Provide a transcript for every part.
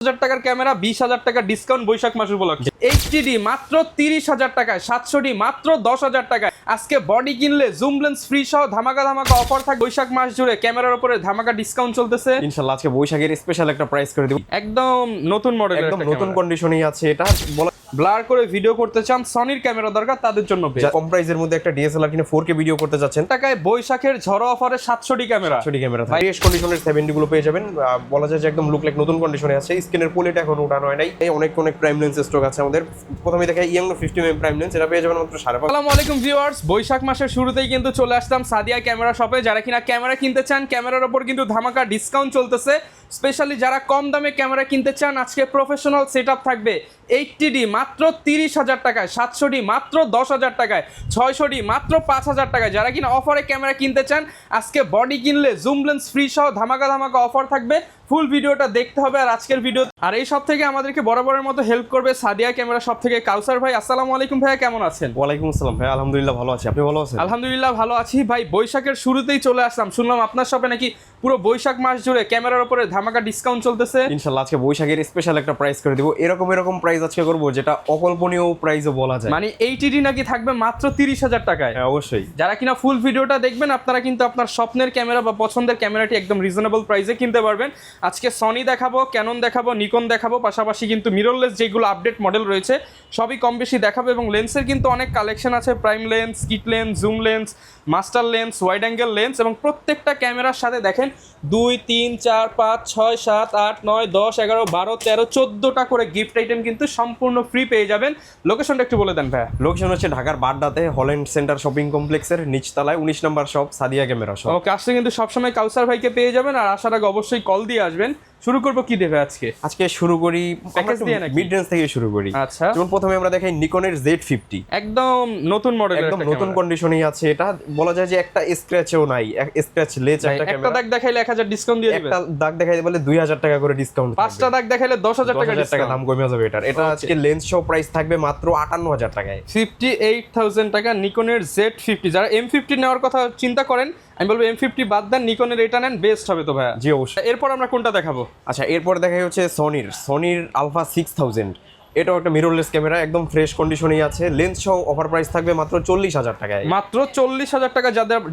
হাজার টাকার ক্যামেরা 20,000 টাকা ডিসকাউন্ট বৈশাখ মাস উপলক্ষে। এইচডি মাত্র 30,000 টাকায়, 700D মাত্র 10,000 টাকায়। আজকে বডি কিনলে জুম লেন্স ফ্রি সহ ধামাকা অফার থাকবে। বৈশাখ মাস জুড়ে ক্যামেরার উপরে ধামাকা ডিসকাউন্ট চলতেছে ইনশাআল্লাহ। আজকে বৈশাখের স্পেশাল একটা প্রাইস করে দিব, একদম নতুন মডেল, একদম নতুন কন্ডিশনেই আছে। এটা ব্লার করে ভিডিও করতে চান, সনির ক্যামেরা দরকার তাদের জন্য কম প্রাইসের মধ্যে একটা ডিএসএলআর কিনে 4K ভিডিও করতে যাচ্ছেন, টাকায় বৈশাখের ঝড়ো অফারে 700D camera. 700D camera fresh কন্ডিশনের 70 গুলো পেয়ে যাবেন। বলা যায় যে একদম লুক লাইক নতুন কন্ডিশনে আছে। স্ক্রিনের পলিটা এখন উঠানো হয় নাই। এই অনেক প্রাইম লেন্স স্টক আছে আমাদের। প্রথমে দেখে ইয়াং 50mm প্রাইম লেন্স, এটা পেয়ে যাবেন মাত্র 5.5। আসসালামু আলাইকুম ভিউয়ার্স, বৈশাখ মাসের শুরুতেই কিন্তু চলে আসলাম সাদিয়া ক্যামেরা শপে। যারা কিনা ক্যামেরা কিনতে চান, ক্যামেরার উপর কিন্তু ধামাকা ডিসকাউন্ট চলতেছে। স্পেশালি যারা কম দামে ক্যামেরা কিনতে চান, আজকে প্রফেশনাল সেটআপ থাকবে। 80D মাত্র 30,000 টাকায়, 700D মাত্র 10,000 টাকায়, 600D মাত্র 5,000 টাকায়। যারা কিনা অফারে ক্যামেরা কিনতে চান, আজকে বডি কিনলে জুম লেন্স ফ্রি সহ ধামাকা অফার থাকবে। ফুল ভিডিওটা দেখতে হবে আর আজকের ভিডিও। আর এই সব থেকে আমাদেরকে বরাবরের মতো হেল্প করবে সাদিয়া ক্যামেরা শপ থেকে কাউসার ভাই। আসসালামু আলাইকুম ভাইয়া, কেমন আছেন? ওয়ালাইকুম আসসালাম ভাই, আলহামদুলিল্লাহ ভালো আছি। আপনি ভালো আছেন? আলহামদুলিল্লাহ ভালো আছি ভাই। বৈশাখের শুরুতেই চলে আসলাম, শুনলাম আপনার শপে নাকি পুরো বৈশাখ মাস জুড়ে ক্যামেরার উপরে ধামাকা ডিসকাউন্ট চলতেছে। ইনশাআল্লাহ আজকে বৈশাখের স্পেশাল একটা প্রাইস করে দিব। এরকম প্রাইস আজকে করব যেটা অকল্পনীয় প্রাইসও বলা যায়। মানে 80D নাকি থাকবে মাত্র 30,000 টাকায়। হ্যাঁ অবশ্যই। যারা কিনা ফুল ভিডিওটা দেখবেন, আপনারা কিন্তু আপনার স্বপ্নের ক্যামেরা বা পছন্দের ক্যামেরাটি একদম রিজনেবল প্রাইসে কিনতে পারবেন। আজকে সনি দেখাবো, ক্যানন দেখাবো, নিকন দেখাবো, পাশাপাশি কিন্তু মিররলেস যেগুলো আপডেট মডেল রয়েছে সবই কম বেশি দেখাবো। এবং লেন্সের কিন্তু অনেক কালেকশন আছে, prime lens, kit lens, zoom lens, master lens, wide angle lens. এবং প্রত্যেকটা ক্যামেরার সাথে দেখেন 2, 3, 4, 5, 6, 7, 8, 9, 10, 11, 12, 13, 14টা করে গিফট আইটেম কিন্তু সম্পূর্ণ ফ্রি পেয়ে যাবেন। লোকেশনটা একটু বলে দেন ভাইয়া। লোকেশন হচ্ছে ঢাকার বাড্ডাতে হল্যান্ড সেন্টার শপিং কমপ্লেক্সের নিচতলায় 19 নম্বর শপ, সাদিয়া ক্যামেরা শপ। ওকে, আসলে কিন্তু সবসময় কাউসার ভাইকে পেয়ে যাবেন। আর আসার আগে অবশ্যই কল দিয়ে আসবেন। শুরু করবো কি দেবে আজকে শুরু করি প্যাকেজ দিয়ে নাকি? মিড রেঞ্জ থেকে শুরু করি। আচ্ছা, যেমন প্রথমে আমরা দেখাই নিকনের Z50, একদম নতুন মডেল, একদম নতুন কন্ডিশনেই আছে। এটা বলা যায় যে একটা স্ক্র্যাচও নাই, স্ক্র্যাচ লেজ একটা একটা ক্যামেরা। দাগ দেখাইলে 1000 ডিসকাউন্ট দিয়ে দিবেন। একটা দাগ দেখাইতে বলে 2000 টাকা করে ডিসকাউন্ট, 5টা দাগ দেখাইলে 10,000 টাকা ডিসকাউন্ট। দাম কমে যাবে এটার। এটা আজকে লেন্স সহ প্রাইস থাকবে মাত্র 58,000 টাকায়, 58,000 টাকা নিকনের Z50। যারা M50 নেওয়ার কথা চিন্তা করেন, আমি বলবো M50 বাদ দেন, নিকনের এটা নেন, বেস্ট হবে তো ভাইয়া। জি অবশ্যই। এরপর আমরা কোনটা দেখাবো? আচ্ছা, এরপর দেখাই হচ্ছে সনির আলফা 6000। এটাও একটা মিররলেস ক্যামেরা, একদম ফ্রেশ কন্ডিশনেই আছে। লেন্স সহ অফার প্রাইস থাকবে মাত্র 40,000 টাকায়। মাত্র 40,000 টাকা।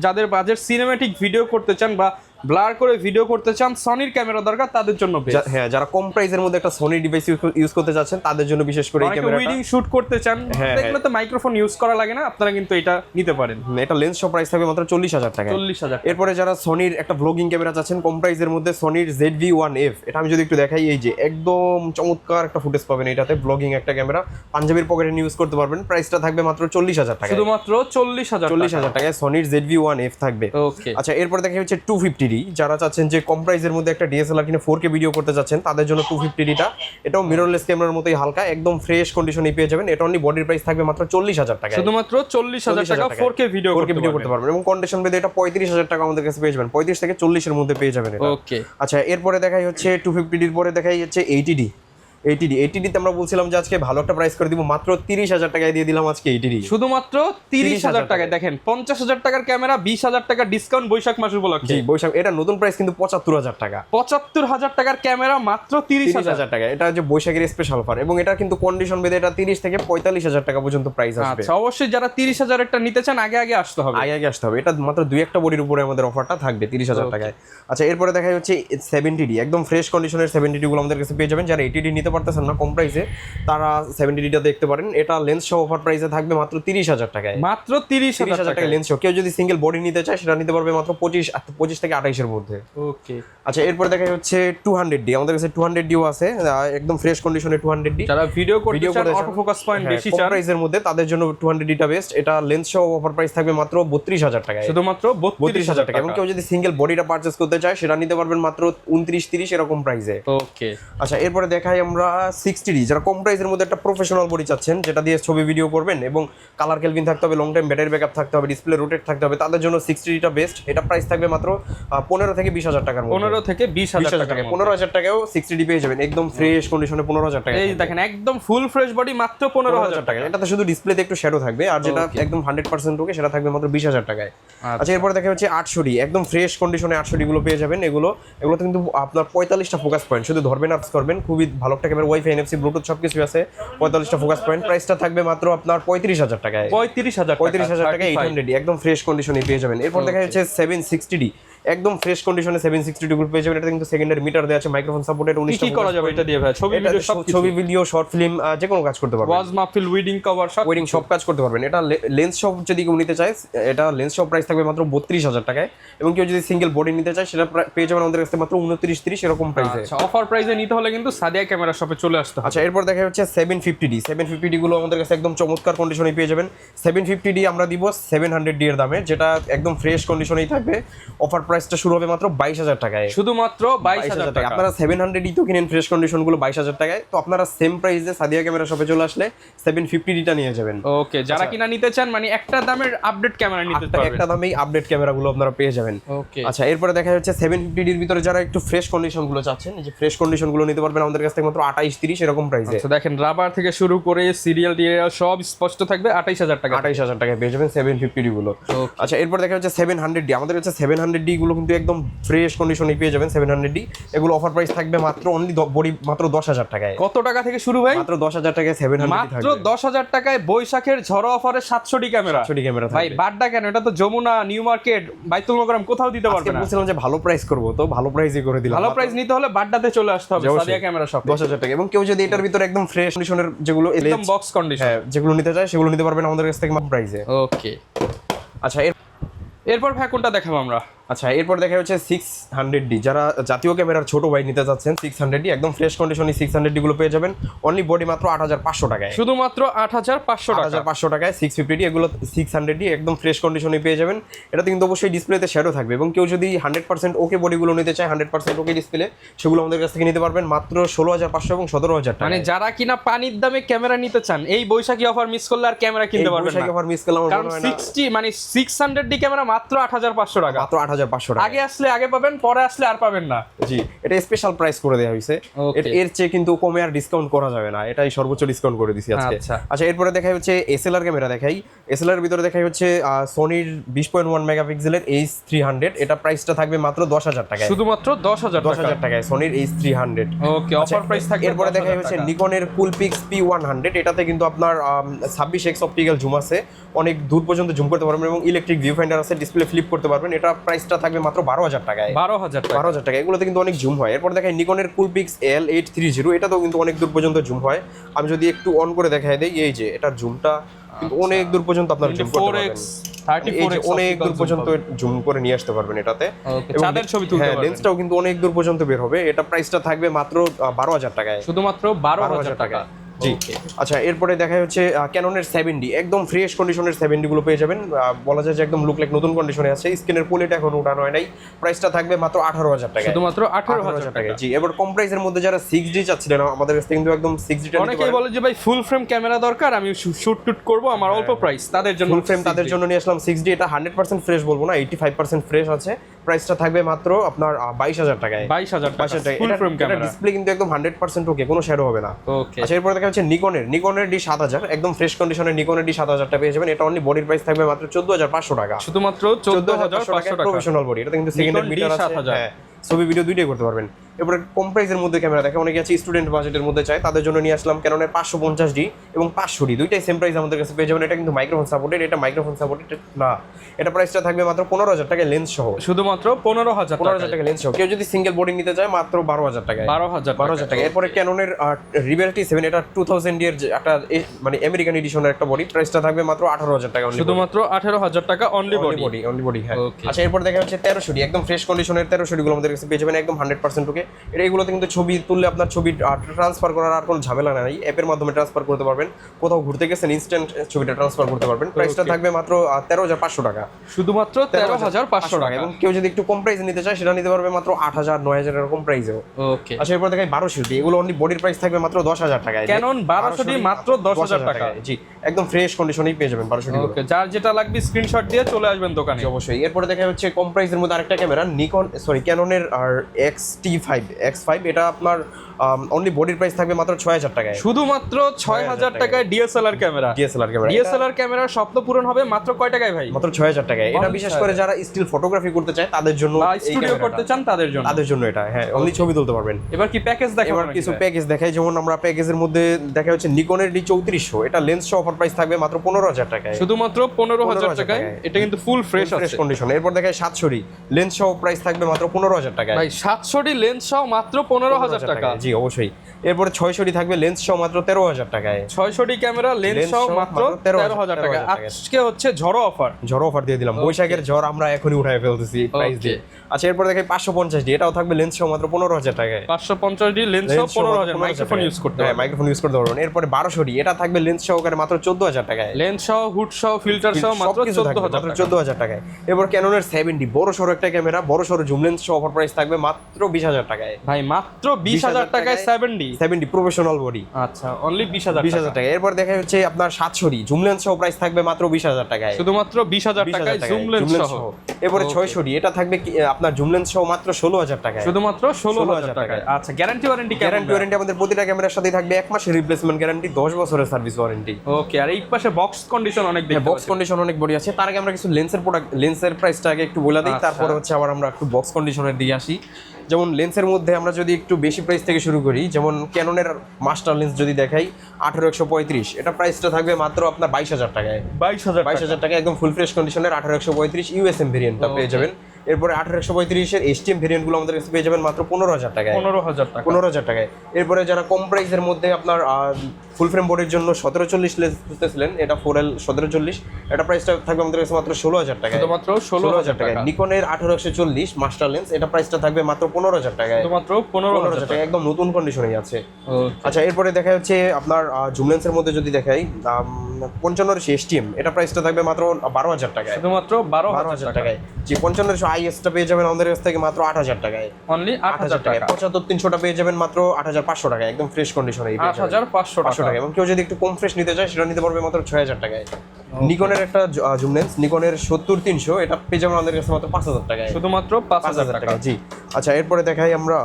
যাদের বাজেট সিনেম্যাটিক ভিডিও করতে চান বা ব্লার করে ভিডিও করতে চান, সনির ক্যামেরা দরকার তাদের জন্য বেস্ট। হ্যাঁ, যারা কম প্রাইসের মধ্যে একটা সনি ডিভাইস ইউজ করতে চাচ্ছেন তাদের জন্য বিশেষ করে এই ক্যামেরাটা। উইডিং শুট করতে চান, হ্যাঁ, দেখলে তো মাইক্রোফোন ইউজ করা লাগে না, আপনারা কিন্তু এটা নিতে পারেন। এটা লেন্স সহ প্রাইস থাকবে মাত্র 40,000 টাকায়। 40,000। এরপরে যারা সনির একটা ব্লগিং ক্যামেরা চাচ্ছেন কম প্রাইসের মধ্যে, সনির ZV-1F, এটা আমি যদি একটু দেখাই, এই যে একদম চমৎকার একটা ফুটেজ পাবেন এটাতে। ব্লগিং একটা ক্যামেরা, পাঞ্জাবির পকেটে ইউজ করতে পারবেন। প্রাইসটা থাকবে মাত্র 40,000 টাকা, শুধুমাত্র 40,000 টাকায় সনির ZV-1F থাকবে। ওকে, আচ্ছা, এরপর দেখা হচ্ছে 250D। যারা চাচ্ছেন যে কম প্রাইসের মধ্যে একটা ডিএসএলআর কিনে 4K ভিডিও করতে যাচ্ছেন তাদের জন্য 250Dটা। এটাও মিররলেস ক্যামেরার মতোই হালকা, একদম ফ্রেশ কন্ডিশনে পেয়ে যাবেন। এটা অনলি বডির প্রাইস থাকবে মাত্র 40,000 টাকা, শুধুমাত্র 40,000 টাকা 4K ভিডিও করতে পারবেন। এবং কন্ডিশন ভেদে এটা 35,000 টাকা আমাদের কাছে পেয়ে যাবেন, 35 থেকে 40 এর মধ্যে পেয়ে যাবেন এটা। ওকে, আচ্ছা, এরপরে দেখাই হচ্ছে 250Dর পরে দেখাই হচ্ছে 80D তে আমরা বলছিলাম যে আজকে ভালো একটা প্রাইস করে দিব, মাত্র 30,000 টাকায় দিয়ে দিলাম আজকে 80D, শুধুমাত্র 30,000 টাকায়। দেখেন 50,000 টাকার ক্যামেরা, 20,000 টাকা ডিসকাউন্ট বৈশাখ মাস উপলক্ষে। জি বৈশাখ। এটা নতুন প্রাইস কিন্তু 75,000 টাকা, 75,000 টাকার ক্যামেরা মাত্র 30,000 টাকা। এটা যে বৈশাখের স্পেশাল অফার, এবং এটা কিন্তু কন্ডিশন ভেদে এটা 30 থেকে 45,000 টাকা পর্যন্ত প্রাইস আসবে। আচ্ছা, অবশ্যই যারা 30,000 একটা নিতে চান আগে আসতে হবে, আগে আসতে হবে। এটা মাত্র 2-1টা বডির উপরে আমাদের অফারটা থাকবে 30,000 টাকায়। আচ্ছা, এরপরে দেখাই হচ্ছে 70D, একদম ফ্রেশ কন্ডিশনের 70D গুলো আমাদের কাছে পেয়ে যাবেন। যারা 80D নিতে পারতেছেন না কম প্রাইসে, তারা 70Dটা দেখতে পারেন। এটা লেন্স সহ অফার প্রাইসে থাকবে মাত্র 30,000 টাকায়, মাত্র 30,000 টাকা লেন্স সহ। কেউ যদি সিঙ্গেল বডি নিতে চায় সেটা নিতে পারবে মাত্র 25 থেকে 28 এর মধ্যে। ওকে, আচ্ছা, এরপরে দেখাই হচ্ছে 200D। আমাদের কাছে 200Dও আছে, একদম ফ্রেশ কন্ডিশনে 200D। যারা ভিডিও করতে চান, অটো ফোকাস পয়েন্ট বেশি চান, প্রাইসের মধ্যে তাদের জন্য 200Dটা বেস্ট। এটা লেন্স সহ অফার প্রাইস থাকবে মাত্র 32,000 টাকায়, শুধুমাত্র 32,000 টাকা। এবং কেউ যদি সিঙ্গেল বডিটা পারচেজ করতে চায় সেটা নিতে পারবেন মাত্র 29-30 এরকম প্রাইসে। ওকে, আচ্ছা, এরপরে দেখাই আমরা যারা 60D যারা কম প্রাইসের মধ্যে একটা প্রফেশনাল বডি চাচ্ছেন যেটা দিয়ে ছবি ভিডিও করবেন এবং কালার কেলভিন থাকতে হবে, লং টাইম ব্যাটারি ব্যাকআপ থাকতে হবে, ডিসপ্লে রোটেট থাকতে হবে, তাদের জন্য 60Dটা বেস্ট। এটা প্রাইস থাকবে মাত্র 15 থেকে 20,000 টাকার মধ্যে। 15 থেকে 20,000 টাকা। 15,000 টাকায়ও 60D পেয়ে যাবেন একদম ফ্রেশ কন্ডিশনে 15,000 টাকা। এই দেখেন একদম ফুল ফ্রেশ বডি মাত্র 15,000 টাকা। এটাতে শুধু ডিসপ্লেতে একটু শ্যাডো থাকবে, আর যেটা একদম 100% ওকে সেটা থাকবে মাত্র 20,000 টাকায়। আচ্ছা এরপর দেখা হচ্ছে 800D একদম ফ্রেশ কন্ডিশনে 800D গুলো পেয়ে যাবেন। এগুলোতে কিন্তু আপনার 45টা ফোকাস পয়েন্ট, শুধু ধরবেন আর করবেন, খুবই ভালো একটা ক্যামেরা, ওয়াইফাই এনএফসি ব্লুটুথ সবকিছু আছে। 45টা ফোকাস পয়েন্ট, প্রাইসটা থাকবে মাত্র আপনার 35,000 টাকায়। 35,000 টাকা 800D একদম ফ্রেশ কন্ডিশনে পেয়ে যাবেন। এরপর দেখা যাচ্ছে 760D একদম ফ্রেশ কন্ডিশনে 760D গুলো পেয়ে যাবেন। এটা কিন্তু সেকেন্ডারি মিটার দেওয়া আছে, মাইক্রোফোন সাপোর্টেড, 19টা কি করা যাবে এটা দিয়ে ভাই? ছবি ভিডিও শর্ট ফিল্ম যে কোনো কাজ করতে পারবেন। ওয়াজ মাহফিল উইডিং কভার সব কাজ করতে পারবেন। এটা লেন্স শপ যদি কেউ নিতে চায়, এটা লেন্স শপ প্রাইস থাকবে মাত্র 32,000 টাকায়, এবং কেউ যদি সিঙ্গেল বডি নিতে চায় সেটা পেয়ে যাবেন আমাদের কাছে মাত্র 29-30 এরকম প্রাইসে। আচ্ছা অফার প্রাইসে নিতে হলে কিন্তু সাদিয়া ক্যামেরা শপে চলে আসতে হবে। আচ্ছা এরপর দেখা হচ্ছে 750D গুলো আমাদের কাছে একদম চমৎকার কন্ডিশনে পেয়ে যাবেন। 750D আমরা দিব 700D এর দামে, যেটা একদম ফ্রেশ কন্ডিশনেই থাকবে। অফার প্রাইসটা শুরু হবে মাত্র 22,000 টাকায়, শুধুমাত্র 22,000 টাকা। আপনারা 700D তো কিনেন ফ্রেশ কন্ডিশন গুলো 22,000 টাকায়, তো আপনারা সেম প্রাইসে সাদিয়া ক্যামেরা শপে চলে আসলে 750Dটা নিয়ে যাবেন। ওকে, যারা কিনা নিতে চান মানে একটা দামের আপডেট ক্যামেরা নিতে পারবেন, একটা দামেই আপডেট ক্যামেরাগুলো আপনারা পেয়ে যাবেন। ওকে আচ্ছা এরপরে দেখা যাচ্ছে 750D এর ভিতরে যারা একটু ফ্রেশ কন্ডিশন গুলো চাচ্ছেন, এই যে ফ্রেশ কন্ডিশন গুলো নিতে পারবেন আমাদের কাছ থেকে মাত্র 28-30 এরকম প্রাইসে। আচ্ছা দেখেন রাবার থেকে শুরু করে সিরিয়াল টিরিয়াল সব স্পষ্ট থাকবে 28,000 টাকা। 28,000 টাকায় পেয়ে যাবেন 750D গুলো। আচ্ছা এরপর দেখা যাচ্ছে 700D, আমাদের কাছে 700D গুলো কিন্তু একদম ফ্রেশ কন্ডিশনে পেয়ে যাবেন 700D। এগুলো অফার প্রাইস থাকবে মাত্র অনলি বডি মাত্র 10,000 টাকায়। কত টাকা থেকে শুরু ভাই? মাত্র 10,000 টাকায় 700D মাত্র থাকবে। 10,000 টাকায় বৈশাখের ঝড়ো অফারে 700D ক্যামেরা। 700D ক্যামেরা ভাই থাকবে। বাড্ডা কেন? এটা তো যমুনা, নিউ মার্কেট, বাইতুল মোকাররম কোথাও দিতে পারবে না। বলছিলাম যে ভালো প্রাইস করব, তো ভালো প্রাইসই করে দিলাম। ভালো প্রাইস নিতে হলে বাড্ডাতে চলে আসতে হবে সাদিয়া ক্যামেরা শপে। 10,000 টাকা। এবং কেউ যদি এটার ভিতরে একদম ফ্রেশ কন্ডিশনের যেগুলো একদম বক্স কন্ডিশন, হ্যাঁ যেগুলো নিতে চায় সেগুলো নিতে পারবেন আমাদের কাছ থেকে কম প্রাইসে। ওকে আচ্ছা এরপর ভাই কোনটা দেখাবো আমরা? আচ্ছা এরপর দেখা হচ্ছে 600D, যারা জাতীয় ক্যামেরার ছোট ভাই নিতে চাচ্ছেন 600D একদম ফ্রেশ কন্ডিশনে 600D গুলো পেয়ে যাবেন অনলি বডি মাত্র 8,500 টাকায়। শুধুমাত্র 8,500 টাকা। 8,500 টাকায় 650D, এগুলো 600D একদম ফ্রেশ কন্ডিশনে পেয়ে যাবেন। এটা কিন্তু অবশ্যই ডিসপ্লেতে শ্যাডো থাকবে, এবং কেউ যদি 100% ওকে বডিগুলো নিতে চায় 100% ওকে ডিসপ্লে, সেগুলো আমাদের কাছ থেকে নিতে পারবেন মাত্র 16,500 এবং 17,000 টাকা। মানে যারা কিনা পানির দামে ক্যামেরা নিতে চান এই বৈশাখী অফার মিস করলে আর ক্যামেরা কিনতে পারবেন না। বৈশাখী অফার মিস করলাম কারণ 60 মানে 600D ক্যামেরা মাত্র 8,500 টাকা। মাত্র 8,500 টাকা। আগে আসলে আগে পাবেন, পরে আসলে আর পাবেন না। জি এটা স্পেশাল প্রাইস করে দেওয়া হয়েছে। এর চেয়ে কিন্তু কমে আর ডিসকাউন্ট করা যাবে না, এটাই সর্বোচ্চ ডিসকাউন্ট করে দিছি আজকে। আচ্ছা এরপরে দেখাই হচ্ছে এসএলআর ক্যামেরা দেখাই। এসএলআর ভিতরে দেখাই হচ্ছে সোনির 20.1 মেগাপিক্সেলের H300, এটা প্রাইসটা থাকবে মাত্র 10,000 টাকায়। শুধুমাত্র 10,000 টাকায় সোনির H300। ওকে অফার প্রাইস থাকবে। এরপরে দেখাই হচ্ছে নিকনের কুলপিক্স P100, এটাতে কিন্তু আপনার 26x অপটিক্যাল জুম আছে, অনেক দূর পর্যন্ত জুম করতে পারবেন, এবং ইলেকট্রিক ভিউ ফাইন্ডার আছে, ডিসপ্লে ফ্লিপ করতে পারবেন। এটা প্রাইসটা থাকবে মাত্র 12,000 টাকায়। 12,000 টাকা। এগুলোতে কিন্তু অনেক জুম হয়। এরপর দেখাই নিকনের কুলপিক্স L830, এটাতেও কিন্তু অনেক দূর পর্যন্ত জুম হয়। আমি যদি একটু অন করে দেখাই দেই, এই যে এটার জুমটা কিন্তু অনেক দূর পর্যন্ত আপনার জুম করতে পারবেন। 34x অনেক দূর পর্যন্ত জুম করে নিয়ে আসতে পারবেন এটাতে। চাঁদের ছবি তুলতে পারবেন। লেন্সটাও কিন্তু অনেক দূর পর্যন্ত বের হবে। এটা প্রাইসটা থাকবে মাত্র 12,000 টাকায়। শুধুমাত্র 12,000 টাকা। জি আচ্ছা এরপরে দেখা হচ্ছে ক্যাননের 7D একদম ফ্রেশ কন্ডিশনের 7D গুলো পেয়ে যাবেন। বলা যায় যে একদম লুক লাইক নতুন কন্ডিশনে আছে, স্ক্রিনের পলিটা এখন উঠানো হয় নাই। প্রাইসটা থাকবে মাত্র 18,000 টাকা। শুধুমাত্র 18,000 টাকা। জি এবার কম প্রাইসের মধ্যে যারা 6D চাচ্ছিলেন আমাদের কাছে কিন্তু একদম 6D টা নিতে পারেন। অনেকেই বলে যে ভাই ফুল ফ্রেম ক্যামেরা দরকার, আমি শুট টুট করব, আমার অল্প প্রাইস, তাদের জন্য ফুল ফ্রেম তাদের জন্য নিয়ে আসলাম 6D। এটা 100% ফ্রেশ বলবো না, 85% ফ্রেশ আছে। প্রাইসটা থাকবে মাত্র আপনার 22,000 টাকায়। 22,000 টাকা ফুল ফ্রেম ক্যামেরা। ডিসপ্লে কিন্তু একদম 100% ওকে, কোনো শ্যাডো হবে না। ওকে আচ্ছা এরপর দেখা হচ্ছে নিকনের D7000, একদম ফ্রেশ কন্ডিশনের নিকনের D7000 টা পেয়ে যাবেন। এটা অনলি বডির প্রাইস থাকবে মাত্র 14,500 টাকা। শুধুমাত্র 14,500 টাকা। প্রফেশনাল বডি, এটা কিন্তু সেকেন্ডারি মিটার আছে, হ্যাঁ ছবি ভিডিও দুইটাই করতে পারবেন। এরপরে কম প্রাইসের মধ্যে ক্যামেরা দেখে অনেকে আছে স্টুডেন্ট বাজেটের মধ্যে চায়, তাদের জন্য নিয়ে আসলাম ক্যাননের 550D এবং 500D, দুইটাই সেম প্রাইস আমাদের কাছে পেয়ে যাবেন। এটা কিন্তু মাইক্রোফোন সাপোর্টেড, এটা মাইক্রোফোন সাপোর্টেড না। এটা প্রাইসটা থাকবে মাত্র 15,000 টাকায় লেন্স সহ। শুধুমাত্র 15,000 টাকা লেন্স সহ। কেউ যদি সিঙ্গেল বডি নিতে চায় মাত্র 12,000 টাকায়। 12,000 টাকা। এরপরে ক্যাননের রিবেল T7, এটা 2000 এর একটা মানে আমেরিকান এডিশনের একটা বডি, প্রাইসটা থাকবে মাত্র 18,000 টাকা। শুধুমাত্র 18,000 টাকা অনলি বডি। হ্যাঁ। আচ্ছা এরপর দেখা হচ্ছে 1300D, একদম ফ্রেশ কন্ডিশনের 1300D গুলো আমাদের কাছে পেয়ে যাবেন একদম 100% ওকে। এগুলোতে কিন্তু ছবি তুললে আপনার ছবি ট্রান্সফার করার আর কোনো ঝামেলা নাই, অ্যাপের মাধ্যমে ট্রান্সফার করতে পারবেন, কোথাও ঘুরতে গেছেন ইনস্ট্যান্ট ছবিটা ট্রান্সফার করতে পারবেন। প্রাইসটা থাকবে মাত্র 13,500 টাকা, শুধুমাত্র 13,500 টাকা। এবং কেউ যদি একটু কম প্রাইসে নিতে চায় সেটা নিতে পারবে মাত্র 8,000 9,000 এরকম প্রাইসেও। ওকে, আচ্ছা এরপর দেখাই 1200 এগুলো অনলি বডির প্রাইস থাকবে মাত্র 10,000 টাকায়। ক্যানন 1200 মাত্র 10,000 টাকা। জি একদম ফ্রেশ কন্ডিশনেই পেয়ে যাবেন 1200। ওকে, যার যেটা লাগবে স্ক্রিনশট দিয়ে চলে আসবেন দোকানে। অবশ্যই। এরপরে দেখা হচ্ছে কম প্রাইসের মধ্যে আরেকটা ক্যামেরা ক্যাননের আর X5 এটা আপনার অনলি বডির প্রাইস থাকবে মাত্র 6,000 টাকায়, শুধুমাত্র 6,000 টাকায় ডিএসএলআর ক্যামেরা। ডিএসএলআর ক্যামেরার স্বপ্ন পূরণ হবে মাত্র কয় টাকায় ভাই? মাত্র 6,000 টাকায়। এটা বিশেষ করে যারা স্টিল ফটোগ্রাফি করতে চায় তাদের জন্য, স্টুডিও করতে চান তাদের জন্য এটা, হ্যাঁ অনলি ছবি তুলতে পারবেন। এবার কি প্যাকেজ দেখাবো? এবার কিছু প্যাকেজ দেখাই, যেমন আমরা প্যাকেজের মধ্যে দেখা হচ্ছে নিকনের D3400, এটা লেন্স সহ অফার প্রাইস থাকবে মাত্র 15,000 টাকায়, শুধুমাত্র 15,000 টাকায়। এটা কিন্তু ফুল ফ্রেশ কন্ডিশন। এরপর দেখাই 700 লেন্স সহ প্রাইস থাকবে মাত্র 15,000 টাকায়। ভাই 700 লেন্স সহ মাত্র 15,000 টাকা। জি অবশ্যই। এরপরে 600 থাকবে লেন্স সহ মাত্র 13,000 টাকায়। 600 ক্যামেরা লেন্স সহ মাত্র 13,000 টাকা। আজকে হচ্ছে ঝড়ো অফার দিয়ে দিলাম, বৈশাখের ঝড় আমরা এখনই উঠায় ফেলতেছি প্রাইস দিয়ে। আচ্ছা এরপর দেখাই 550 এটাও থাকবে লেন্স সহ মাত্র 15,000 টাকায়। 550 লেন্স সহ 15,000, মাইক্রোফোন ইউজ করতে পারবেন। মাইক্রোফোন ইউজ করতে পারবেন। এরপর 1200 এটা থাকবে লেন্স সহকারে মাত্র 14,000 টাকায়। লেন্স সহ হুড সহ ফিল্টার সহ মাত্র 14,000 টাকায়। এরপর ক্যাননের 70 বড় সরো একটা ক্যামেরা, বড় সরো জুম লেন্স সহ অফার প্রাইস থাকবে মাত্র 20,000 টাকায়। ভাই মাত্র 20,000 টাকায় 70 প্রফেশনাল বডি। আচ্ছা, অনলি 20,000 টাকা। এরপর দেখা হচ্ছে আপনার 700 জুম লেন্স সহ প্রাইস থাকবে মাত্র 20,000 টাকায়, শুধুমাত্র 20,000 টাকায় জুম লেন্স সহ। এরপরে 600 এটা থাকবে আপনার জুম লেন্স সহ মাত্র 16,000 টাকায়, শুধুমাত্র 16,000 টাকায়। আচ্ছা, গ্যারান্টি ওয়ারেন্টি আমাদের প্রতিটা ক্যামেরার সাথে থাকবে 1 মাসের রিপ্লেসমেন্ট গ্যারান্টি, 10 বছরের সার্ভিস ওয়ারেন্টি। ওকে, আর এই পাশে বক্স কন্ডিশন অনেক দেখতে বক্স কন্ডিশন অনেক বডি আছে। তার আগে আমরা কিছু লেন্সের প্রাইসটা আগে একটু বলে দিই, তারপরে হচ্ছে আবার আমরা একটু বক্স কন্ডিশনের দিকে আসি। যেমন লেন্সের মধ্যে আমরা যদি একটু বেশি প্রাইস থেকে শুরু করি, যেমন ক্যাননের মাস্টার লেন্স যদি দেখাই 18-135, এটা প্রাইসটা থাকবে মাত্র আপনার 22,000 টাকায়। 22,000 টাকা একদম ফুল ফ্রেশ কন্ডিশনের 18-135 ইউএসএম ভেরিয়েন্টটা পেয়ে যাবেন। এরপরে 18-135 এসটিএম ভেরিয়েন্টগুলো আমাদের কাছে পেয়ে যাবেন মাত্র 15,000 টাকায়। 15,000 টাকায়। এরপরে যারা কম প্রাইসের মধ্যে আপনার ফুল ফ্রেম বডির জন্য 1740 লেন্স খুঁজতেছিলেন, এটা 4L 1740, এটা প্রাইসটা থাকবে আমাদের কাছে মাত্র 16,000 টাকায়। মাত্র 16,000 টাকা। নিকনের 1840 মাস্টার লেন্স, এটা প্রাইসটা থাকবে মাত্র 15,000 টাকায়। মাত্র 15,000 টাকা, একদম নতুন কন্ডিশনেই আছে। আচ্ছা এরপরে দেখা হচ্ছে আপনার জুম লেন্সের মধ্যে যদি দেখাই 55 এসটিএম, এটা প্রাইসটা থাকবে মাত্র 12,000 টাকায়। শুধুমাত্র 12,000 টাকায়। জি 55 আইএসটা পেয়ে যাবেন আমাদের কাছ থেকে মাত্র 8,000 টাকায়, অনলি 8,000 টাকা। 75-300টা পেয়ে যাবেন মাত্র 8,500 টাকায়, একদম ফ্রেশ কন্ডিশনে 8,500 টাকা। এবং কেউ যদি একটু কম ফ্রেশ নিতে চায় সেটা নিতে পারবে মাত্র 6,000 টাকায়। নিকনের একটা জুম লেন্স নিকনের 70-300, এটা পেয়ে যাবেন আমাদের কাছে মাত্র 5,000 টাকায়, শুধুমাত্র 5,000 টাকা। জি আচ্ছা এরপরে দেখাই আমরা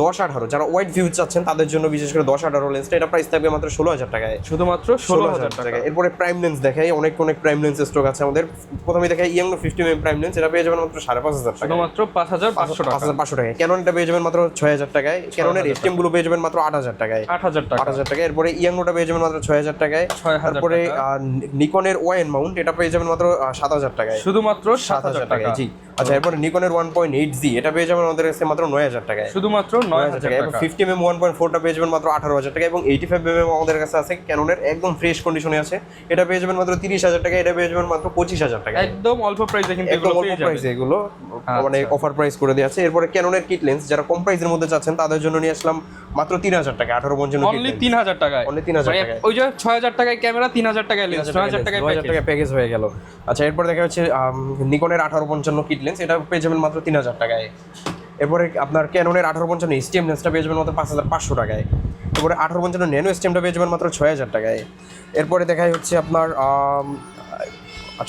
10-18 যারা ওয়াইড ভিউ চাচ্ছেন তাদের জন্য, বিশেষ করে 10-18 লেন্সটা, এটা প্রাইস থাকবে মাত্র 16,000 টাকায়, শুধুমাত্র 16,000 টাকা। এরপরে প্রাইম লেন্স দেখাই, অনেক প্রাইম লেন্স স্টক আছে আমাদের। প্রথমে দেখাই ইয়াংনো 50mm প্রাইম লেন্স, এটা পেয়ে যাবেন মাত্র 5,500 টাকা, শুধুমাত্র 5,500 টাকা। 5,500 টাকায়। ক্যাননটা পেয়ে যাবেন মাত্র 6,000 টাকায়। ক্যাননের এসটিএম গুলো পেয়ে যাবেন মাত্র 8,000 টাকায়, 8,000 টাকা। 8,000 টাকা। এরপরে ইয়াংনোটা পেয়ে যাবেন মাত্র 6,000 টাকায়। তারপরে নিকনের ওয়াইন মাউন্ট, এটা পেয়ে যাবেন মাত্র 7,000 টাকায়, শুধুমাত্র 7,000 টাকা। জি আচ্ছা এরপরে নিকনের 1.8Z, এটা পেয়ে যাবেন আমাদের কাছে মাত্র 9,000 টাকায়, শুধুমাত্র 9,000 টাকা। 50mm 1.4টা পেয়ে যাবেন মাত্র 18,000 টাকা, এবং 85mm আমাদের কাছে আছে ক্যাননের, একদম ফ্রেশ কন্ডিশনে আছে, এটা পেয়ে যাবেন মাত্র 30,000 টাকা, এটা পেয়ে যাবেন মাত্র 25,000 টাকা, একদম অল্প প্রাইসে কিন্তু একদম এগুলো অল্প পেয়ে প্রাইসে যাবেন। এগুলো মানে অফার প্রাইস করে দেওয়া আছে। এরপরে ক্যাননের কিট লেন্স যারা কম প্রাইসের মধ্যে চাচ্ছেন তাদের জন্য নিয়ে আসলাম মাত্র 3,000 টাকা, 18-55 অনলি 3,000 টাকায়। অনলি 3,000 টাকায়। ওই যে 6,000 টাকায় ক্যামেরা, 3,000 টাকায় লেন্স, 9,000 টাকায় 9,000 টাকা প্যাকেজ হয়ে গেল। আচ্ছা এরপর দেখা হচ্ছে নিকনের 18-55 কিট লেন্স, এটা পেয়ে যাবেন মাত্র 3,000 টাকায়। এরপরে আপনার ক্যাননের 18-55 এসটিএম লেন্সটা পেয়ে যাবেন মাত্র 5,500 টাকায়। এরপরে 18-55 ন্যানো এসটিএমটা পেয়ে যাবেন মাত্র 6,000 টাকায়। এরপরে দেখাই হচ্ছে আপনার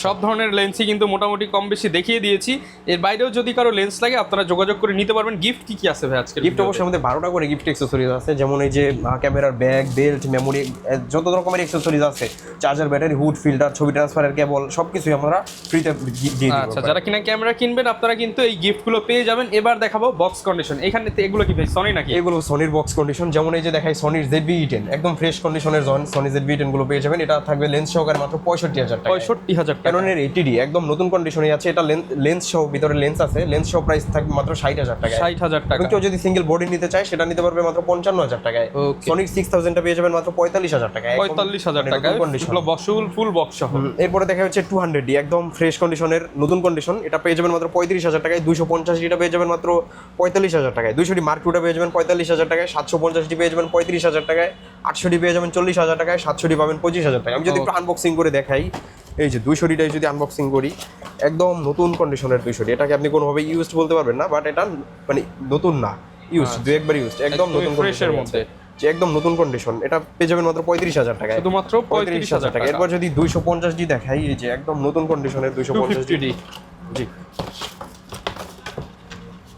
সব ধরনের লেন্সই কিন্তু মোটামুটি কম বেশি দেখিয়ে দিয়েছি। এর বাইরেও যদি কারো লেন্স লাগে আপনারা যোগাযোগ করে নিতে পারবেন। গিফট কি আছে ভাই আজকে? গিফট অবশ্যই আমাদের 12টা করে গিফট অ্যাক্সেসরিজ আছে, যেমন এই যে ক্যামেরার ব্যাগ, বেল্ট, মেমোরি, যত রকমের অ্যাক্সেসরিজ আছে, চার্জার, ব্যাটারি, হুড, ফিল্টার, ছবি ট্রান্সফারের কেবল, সবকিছুই আমরা ফ্রিতে দিয়ে দিই। আচ্ছা, যারা কিনা ক্যামেরা কিনবেন আপনারা কিন্তু এই গিফটগুলো পেয়ে যাবেন। এবার দেখাবো বক্স কন্ডিশন। এখানে এগুলো কি ভাই সনি নাকি? এগুলো সনির বক্স কন্ডিশন, যেমন এই যে দেখাই সনির ZV-E10, একদম ফ্রেশ কন্ডিশনের সনি ZV-E10 গুলো পেয়ে যাবেন। এটা থাকবে লেন্স সহকারে মাত্র 65,000 টাকা, 65,000 ক্যাননের 80D একদম নতুন কন্ডিশনে আছে, এটা লেন্স সহ, ভিতরে লেন্স আছে, লেন্স সহ প্রাইস থাকবে মাত্র 60,000 টাকায়। 60,000 টাকা। কেউ যদি সিঙ্গেল বডি নিতে চায় সেটা নিতে পারবে মাত্র 55,000 টাকায়। Okay. সনিক 6000টা পেয়ে যাবেন মাত্র 45,000 টাকায়। 45,000 টাকা কন্ডিশন। ফুল বক্স সহ। এরপরে দেখা হচ্ছে 200D একদম ফ্রেশ কন্ডিশনের নতুন কন্ডিশন, এটা পেয়ে যাবেন মাত্র 35,000 টাকায়। 250Dটা পেয়ে যাবেন মাত্র 45,000 টাকায়। 200D মার্কুটা পেয়ে যাবেন 45,000 টাকায়। 750D পেয়ে যাবেন 35,000 টাকায়। 800D পেয়ে যাবেন 40,000 টাকায়। 700D পাবেন 25,000 টাকায়। আমি যদি একটু আনবক্সিং করে দেখাই, এই যে 200Dটাই যদি আনবক্সিং করি, একদম নতুন কন্ডিশনের 200D, এটাকে আপনি কোনোভাবে ইউজড বলতে পারবেন না, বাট এটা মানে নতুন না, ইউজ দুই একবার ইউজ, একদম নতুন ফ্রেশের মধ্যে, যে একদম নতুন কন্ডিশন। এটা পেয়ে যাবেন মাত্র 35,000 টাকায়, শুধুমাত্র 35,000 টাকা। এরপর যদি 250D দেখাই, এই যে একদম নতুন কন্ডিশনের 250D, জি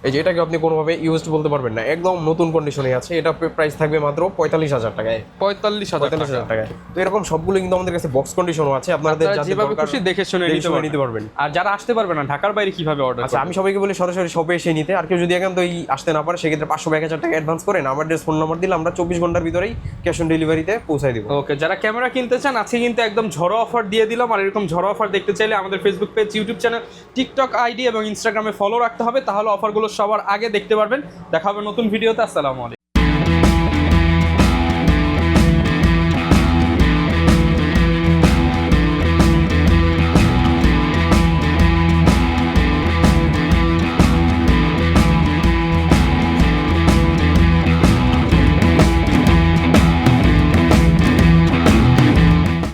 এই যে এটাকে আপনি কোনোভাবে ইউজড বলতে পারবেন না, একদম নতুন কন্ডিশনে আছে। এটা প্রাইস থাকবে মাত্র 45,000 টাকায়। 45,000 টাকায়। তো এরকম সবগুলো কিন্তু আমাদের কাছে বক্স কন্ডিশনও আছে, আপনাদের যেভাবে খুশি দেখে শুনে নিতে পারবেন। আর যারা আসতে পারবে না, ঢাকার বাইরে কিভাবে অর্ডার আচ্ছা, আমি সবাইকে বলি সরাসরি শপে এসে নিতে। আর কেউ যদি একান্তই আসতে না পারে, সেক্ষেত্রে 500-1000 টাকা অ্যাডভান্স করেন, আমার ফোন নাম্বার দিলে আমরা 24 ঘন্টার ভিতরেই ক্যাশ অন ডেলিভারিতে পৌঁছায় দিব। ওকে, যারা ক্যামেরা কিনতে চান আজকে কিন্তু একদম ঝড়ো অফার দিয়ে দিলাম। আর এরকম ঝড়ো অফার দেখতে চাইলে আমাদের Facebook page, YouTube channel, TikTok ID এবং ইনস্টাগ্রামে ফলো রাখতে হবে, তাহলে অফারগুলো সবার আগে দেখতে পারবেন। দেখা হবে নতুন ভিডিওতে। আসসালামু আলাইকুম।